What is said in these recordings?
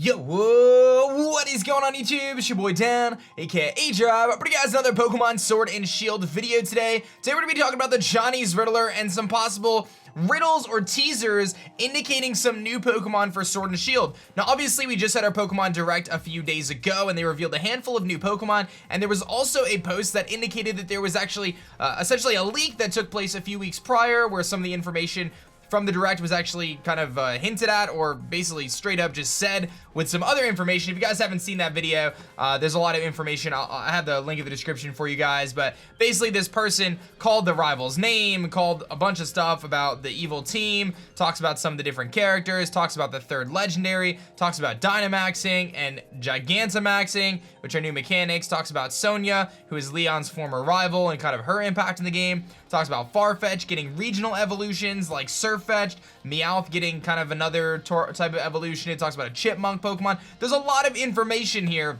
Yo, whoa, what is going on YouTube? It's your boy Dan, aka aDrive, bringing you guys another Pokemon Sword and Shield video today. Today we're going to be talking about the Chinese Riddler and some possible riddles or teasers indicating some new Pokemon for Sword and Shield. Now obviously we just had our Pokemon Direct a few days ago and they revealed a handful of new Pokemon, and there was also a post that indicated that there was actually essentially a leak that took place a few weeks prior where some of the information from the Direct was actually kind of hinted at, or basically straight up just said with some other information. If you guys haven't seen that video, there's a lot of information. I have the link in the description for you guys, but basically this person called the rival's name, called a bunch of stuff about the evil team, talks about some of the different characters, talks about the third legendary, talks about Dynamaxing and Gigantamaxing, which are new mechanics, talks about Sonia, who is Leon's former rival and kind of her impact in the game, talks about Sirfetch'd getting regional evolutions like Sirfetch'd, Meowth getting kind of another type of evolution. It talks about a chipmunk Pokemon. There's a lot of information here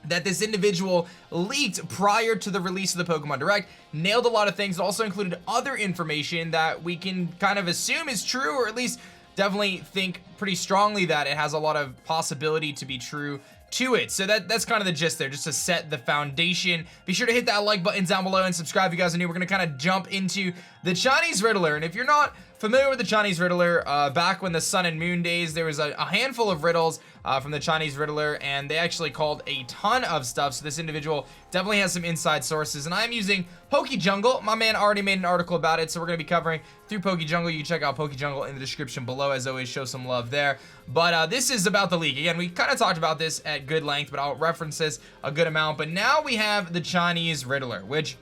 that this individual leaked prior to the release of the Pokemon Direct. Nailed a lot of things. It also included other information that we can kind of assume is true, or at least definitely think pretty strongly that it has a lot of possibility to be true to it. So that's kind of the gist there, just to set the foundation. Be sure to hit that like button down below and subscribe if you guys are new. We're gonna kind of jump into the Chinese Riddler. And if you're not familiar with the Chinese Riddler, back when the Sun and Moon days, there was a handful of riddles from the Chinese Riddler, and they actually called a ton of stuff. So this individual definitely has some inside sources, and I'm using PokeJungle. My man already made an article about it, so we're gonna be covering through PokeJungle. You can check out PokeJungle in the description below. As always, show some love there. But this is about the leak. Again, we kind of talked about this at good length, but I'll reference this a good amount. But now we have the Chinese Riddler, which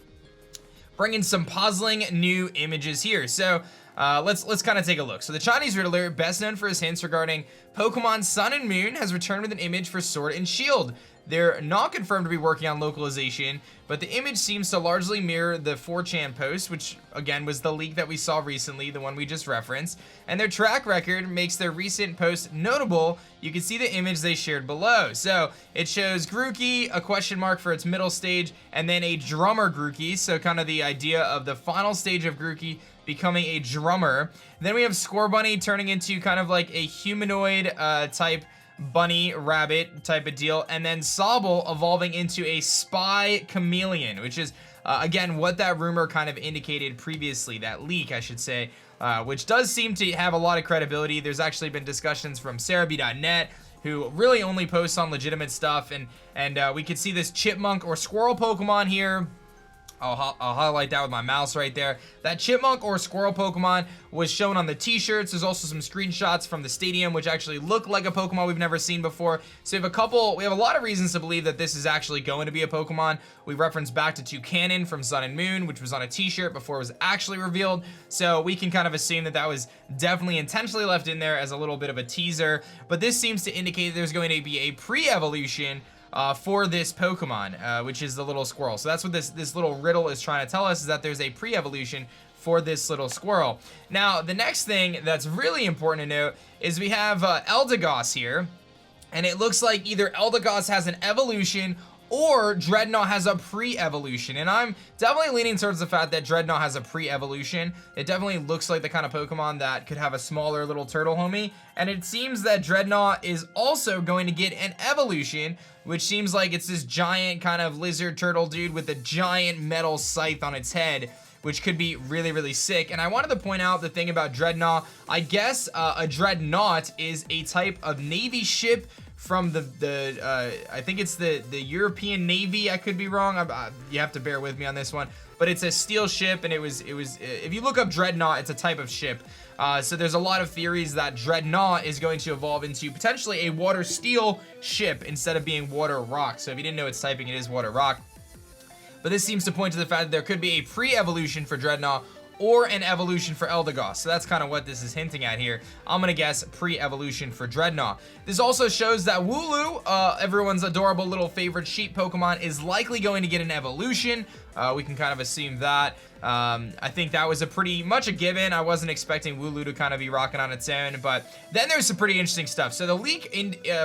bringing some puzzling new images here. So let's kind of take a look. So the Chinese Riddler, best known for his hints regarding Pokemon Sun and Moon, has returned with an image for Sword and Shield. They're not confirmed to be working on localization, but the image seems to largely mirror the 4chan post, which again was the leak that we saw recently, the one we just referenced, and their track record makes their recent post notable. You can see the image they shared below. So it shows Grookey, a question mark for its middle stage, and then a drummer Grookey, so kind of the idea of the final stage of Grookey becoming a drummer. Then we have Scorbunny turning into kind of like a humanoid type bunny rabbit type of deal, and then Sobble evolving into a spy chameleon, which is again what that rumor kind of indicated previously, that leak I should say, which does seem to have a lot of credibility. There's actually been discussions from Cerebi.net, who really only posts on legitimate stuff, and we could see this chipmunk or squirrel Pokemon here. I'll highlight that with my mouse right there. That chipmunk or squirrel Pokemon was shown on the t-shirts. There's also some screenshots from the stadium which actually look like a Pokemon we've never seen before. So we have a lot of reasons to believe that this is actually going to be a Pokemon. We reference back to Toucanon from Sun and Moon, which was on a t-shirt before it was actually revealed. So we can kind of assume that that was definitely intentionally left in there as a little bit of a teaser. But this seems to indicate that there's going to be a pre-evolution for this Pokemon, which is the little squirrel. So that's what this little riddle is trying to tell us, is that there's a pre-evolution for this little squirrel. Now, the next thing that's really important to note is we have Eldegoss here, and it looks like either Eldegoss has an evolution or Dreadnought has a pre-evolution, and I'm definitely leaning towards the fact that Dreadnought has a pre-evolution. It definitely looks like the kind of Pokemon that could have a smaller little turtle homie, and it seems that Dreadnought is also going to get an evolution, which seems like it's this giant kind of lizard turtle dude with a giant metal scythe on its head, which could be really, really sick. And I wanted to point out the thing about Dreadnought. I guess a Dreadnought is a type of Navy ship from I think it's the European Navy. I could be wrong. You have to bear with me on this one, but it's a steel ship, and it was if you look up Dreadnought, it's a type of ship. So there's a lot of theories that Dreadnought is going to evolve into potentially a water steel ship instead of being water rock. So if you didn't know its typing, it is water rock. But this seems to point to the fact that there could be a pre-evolution for Dreadnought or an evolution for Eldegoss. So that's kind of what this is hinting at here. I'm gonna guess pre-evolution for Dreadnought. This also shows that Wooloo, everyone's adorable little favorite sheep Pokemon, is likely going to get an evolution. We can kind of assume that. I think that was pretty much a given. I wasn't expecting Wooloo to kind of be rocking on its own, but then there's some pretty interesting stuff. So the leak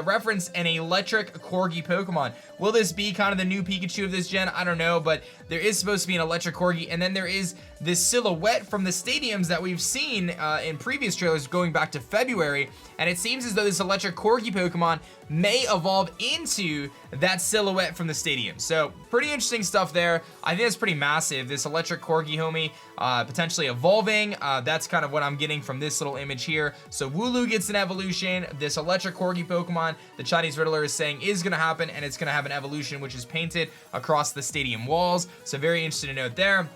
referenced an electric Corgi Pokemon. Will this be kind of the new Pikachu of this gen? I don't know, but there is supposed to be an electric Corgi, and then there is this silhouette from the stadiums that we've seen in previous trailers going back to February, and it seems as though this electric Corgi Pokemon may evolve into that silhouette from the stadium. So pretty interesting stuff there. I think it's pretty massive. This electric corgi homie potentially evolving. That's kind of what I'm getting from this little image here. So Wooloo gets an evolution. This electric corgi Pokemon, the Chinese Riddler is saying is going to happen, and it's going to have an evolution which is painted across the stadium walls. So very interesting to note there.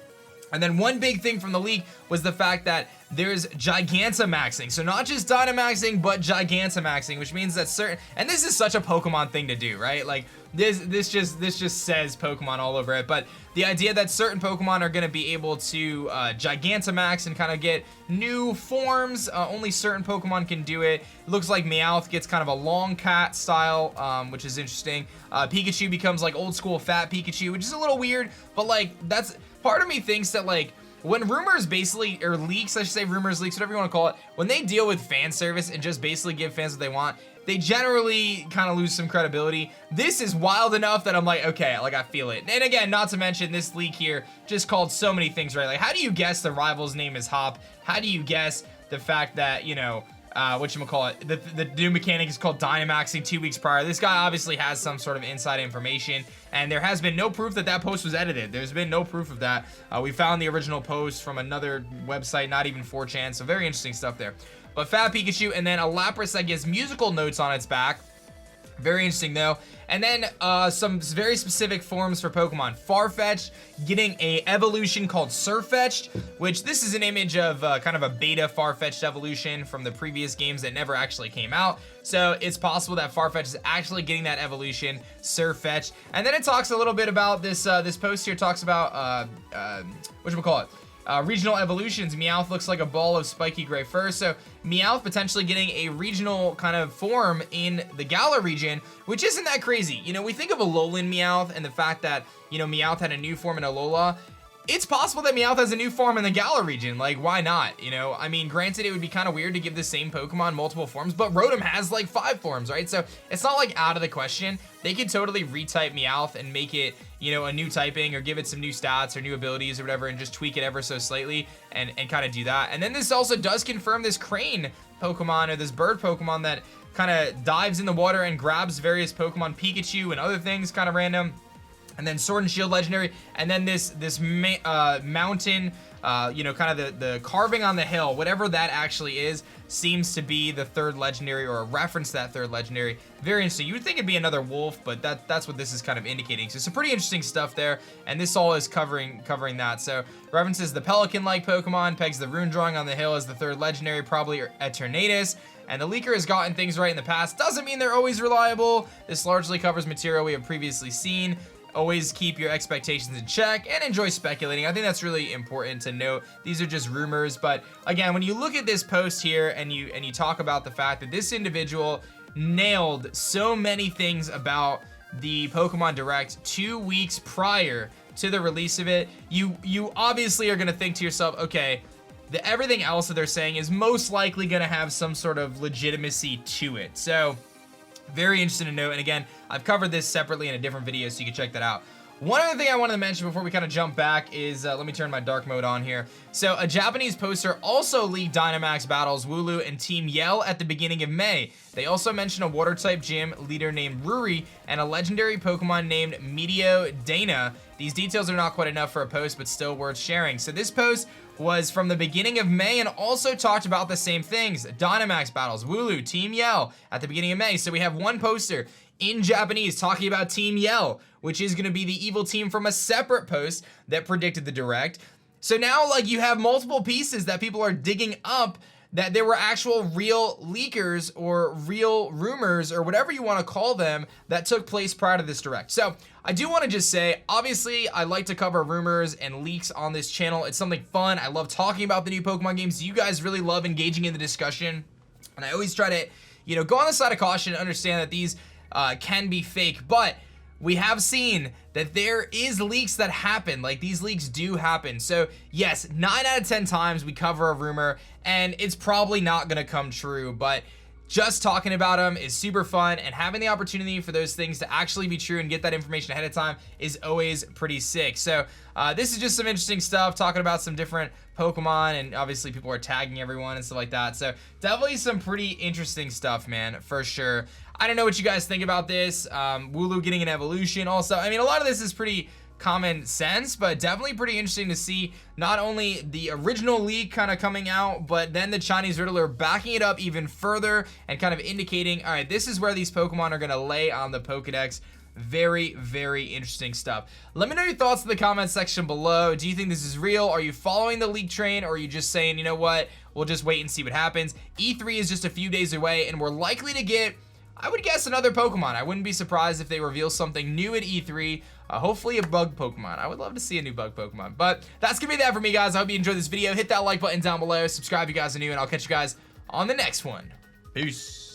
And then one big thing from the leak was the fact that there's Gigantamaxing. So not just Dynamaxing, but Gigantamaxing, which means that certain, and this is such a Pokemon thing to do, right? Like this just says Pokemon all over it. But the idea that certain Pokemon are going to be able to Gigantamax and kind of get new forms, only certain Pokemon can do it. It looks like Meowth gets kind of a long cat style, which is interesting. Pikachu becomes like old school fat Pikachu, which is a little weird, but like that's, part of me thinks that like when rumors basically, or leaks, I should say, rumors, leaks, whatever you want to call it, when they deal with fan service and just basically give fans what they want, they generally kind of lose some credibility. This is wild enough that I'm like, okay, like I feel it. And again, not to mention this leak here just called so many things right. Like, how do you guess the rival's name is Hop? How do you guess the fact that, you know, whatchamacallit, the new mechanic is called Dynamaxing 2 weeks prior? This guy obviously has some sort of inside information, and there has been no proof that that post was edited. There's been no proof of that. We found the original post from another website, not even 4chan, so very interesting stuff there. But Fat Pikachu, and then a Lapras that gives musical notes on its back. Very interesting though. And then some very specific forms for Pokemon. Farfetch'd getting a evolution called Sirfetch'd, which this is an image of kind of a beta Farfetch'd evolution from the previous games that never actually came out. So it's possible that Farfetch'd is actually getting that evolution, Sirfetch'd. And then it talks a little bit about this, this post here talks about, whatchamacallit, regional evolutions. Meowth looks like a ball of spiky gray fur. So Meowth potentially getting a regional kind of form in the Galar region, which isn't that crazy. You know, we think of Alolan Meowth and the fact that, you know, Meowth had a new form in Alola. It's possible that Meowth has a new form in the Galar region. Like, why not? You know, I mean, granted, it would be kind of weird to give the same Pokemon multiple forms, but Rotom has like 5 forms, right? So it's not like out of the question. They could totally retype Meowth and make it, you know, a new typing, or give it some new stats or new abilities or whatever, and just tweak it ever so slightly and kind of do that. And then this also does confirm this crane Pokemon, or this bird Pokemon that kind of dives in the water and grabs various Pokemon, Pikachu and other things, kind of random. And then Sword and Shield legendary, and then this mountain, you know, kind of the carving on the hill, whatever that actually is, seems to be the 3rd legendary, or a reference to that 3rd legendary. Very interesting. You would think it'd be another wolf, but that's what this is kind of indicating. So some pretty interesting stuff there, and this all is covering that. So references the pelican-like Pokemon, pegs the rune drawing on the hill as the 3rd legendary, probably Eternatus. And the leaker has gotten things right in the past. Doesn't mean they're always reliable. This largely covers material we have previously seen. Always keep your expectations in check and enjoy speculating. I think that's really important to note. These are just rumors, but again, when you look at this post here and you talk about the fact that this individual nailed so many things about the Pokemon Direct 2 weeks prior to the release of it, you obviously are going to think to yourself, okay, everything else that they're saying is most likely going to have some sort of legitimacy to it. So very interesting to note. And again, I've covered this separately in a different video, so you can check that out. One other thing I wanted to mention before we kind of jump back is, let me turn my dark mode on here. So a Japanese poster also leaked Dynamax battles Wooloo and Team Yell at the beginning of May. They also mentioned a water type gym leader named Ruri and a legendary Pokemon named Meteo Dana. These details are not quite enough for a post, but still worth sharing. So this post was from the beginning of May and also talked about the same things. Dynamax battles, Wooloo, Team Yell at the beginning of May. So we have one poster in Japanese talking about Team Yell, which is going to be the evil team from a separate post that predicted the Direct. So now, like, you have multiple pieces that people are digging up that there were actual real leakers or real rumors or whatever you want to call them that took place prior to this Direct. So I do want to just say, obviously, I like to cover rumors and leaks on this channel. It's something fun. I love talking about the new Pokemon games. You guys really love engaging in the discussion. And I always try to, you know, go on the side of caution and understand that these can be fake, but we have seen that there is leaks that happen. Like, these leaks do happen. So yes, 9 out of 10 times we cover a rumor and it's probably not gonna come true, but just talking about them is super fun, and having the opportunity for those things to actually be true and get that information ahead of time is always pretty sick. So this is just some interesting stuff, talking about some different Pokemon, and obviously people are tagging everyone and stuff like that. So definitely some pretty interesting stuff, man, for sure. I don't know what you guys think about this. Wooloo getting an evolution also. I mean, a lot of this is pretty common sense, but definitely pretty interesting to see not only the original leak kind of coming out, but then the Chinese Riddler backing it up even further and kind of indicating, all right, this is where these Pokemon are going to lay on the Pokedex. Very, very interesting stuff. Let me know your thoughts in the comment section below. Do you think this is real? Are you following the leak train, or are you just saying, you know what, we'll just wait and see what happens? E3 is just a few days away, and we're likely to get, I would guess, another Pokemon. I wouldn't be surprised if they reveal something new at E3. Hopefully a bug Pokemon. I would love to see a new bug Pokemon. But that's gonna be that for me, guys. I hope you enjoyed this video. Hit that like button down below. Subscribe if you guys are new, and I'll catch you guys on the next one. Peace.